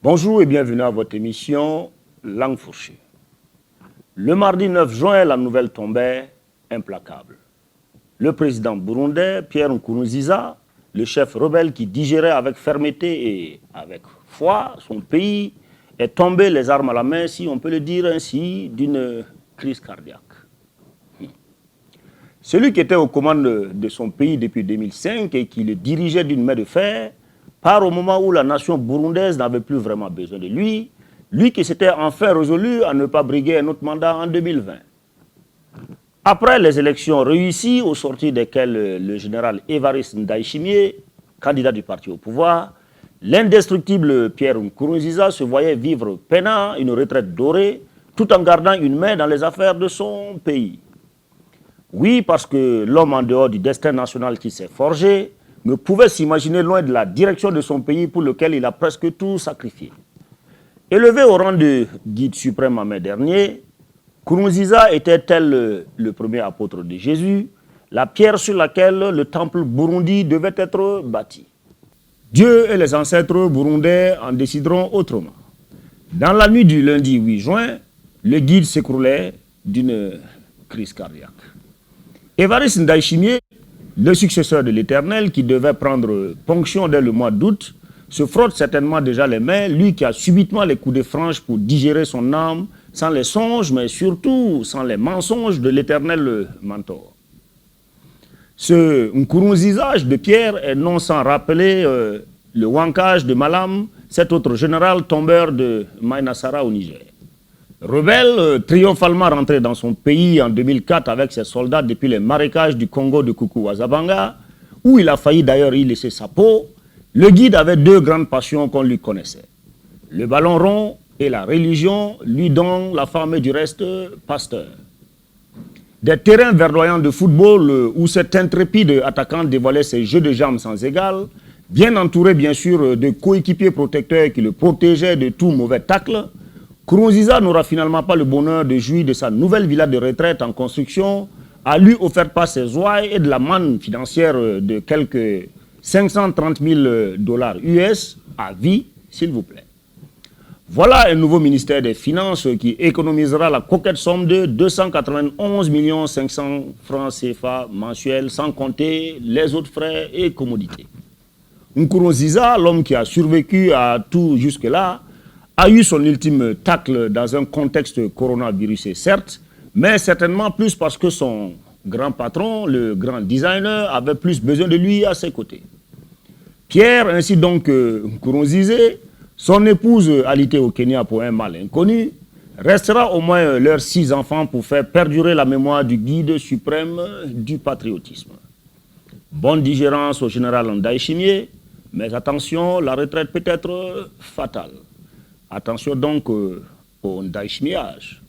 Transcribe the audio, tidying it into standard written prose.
Bonjour et bienvenue à votre émission Langue fourchue. Le mardi 9 juin, la nouvelle tombait implacable. Le président burundais Pierre Nkurunziza, le chef rebelle qui digérait avec fermeté et avec foi son pays, est tombé les armes à la main, si on peut le dire ainsi, d'une crise cardiaque. Celui qui était aux commandes de son pays depuis 2005 et qui le dirigeait d'une main de fer, part au moment où la nation burundaise n'avait plus vraiment besoin de lui, lui qui s'était enfin résolu à ne pas briguer un autre mandat en 2020. Après les élections réussies, au sortir desquelles le général Évariste Ndayishimiye, candidat du parti au pouvoir, l'indestructible Pierre Nkurunziza se voyait vivre peinant une retraite dorée, tout en gardant une main dans les affaires de son pays. Oui, parce que l'homme en dehors du destin national qui s'est forgé ne pouvait s'imaginer loin de la direction de son pays pour lequel il a presque tout sacrifié. Élevé au rang de guide suprême en mai dernier, Nkurunziza était tel le premier apôtre de Jésus, la pierre sur laquelle le temple burundi devait être bâti. Dieu et les ancêtres burundais en décideront autrement. Dans la nuit du lundi 8 juin, le guide s'écroulait d'une crise cardiaque. Évariste Ndayishimiye, le successeur de l'Éternel qui devait prendre ponction dès le mois d'août, se frotte certainement déjà les mains, lui qui a subitement les coups de franche pour digérer son âme, sans les songes, mais surtout sans les mensonges de l'Éternel mentor. Ce Nkurunzizage de Pierre est non sans rappeler le wankage de Malam, cet autre général tombeur de Maïnassara au Niger. Rebelle, triomphalement rentré dans son pays en 2004 avec ses soldats depuis les marécages du Congo de Kuku-Wazabanga, où il a failli d'ailleurs y laisser sa peau, le guide avait deux grandes passions qu'on lui connaissait. Le ballon rond et la religion, lui dont la femme du reste pasteur. Des terrains verdoyants de football où cet intrépide attaquant dévoilait ses jeux de jambes sans égal, bien entouré bien sûr de coéquipiers protecteurs qui le protégeaient de tout mauvais tacle, Nkurunziza n'aura finalement pas le bonheur de jouir de sa nouvelle villa de retraite en construction, à lui offerte par ses ouailles et de la manne financière de quelques 530 000 $ US à vie, s'il vous plaît. Voilà un nouveau ministère des Finances qui économisera la coquette somme de 291 500 francs CFA mensuels, sans compter les autres frais et commodités. Nkurunziza, l'homme qui a survécu à tout jusque-là, a eu son ultime tacle dans un contexte coronavirusé, certes, mais certainement plus parce que son grand patron, le grand designer, avait plus besoin de lui à ses côtés. Pierre, ainsi donc Nkurunziza, son épouse alitée au Kenya pour un mal inconnu, restera au moins leurs 6 enfants pour faire perdurer la mémoire du guide suprême du patriotisme. Bonne digérance au général Ndayishimiye, mais attention, la retraite peut être fatale. Attention donc au Ndayishimiyage.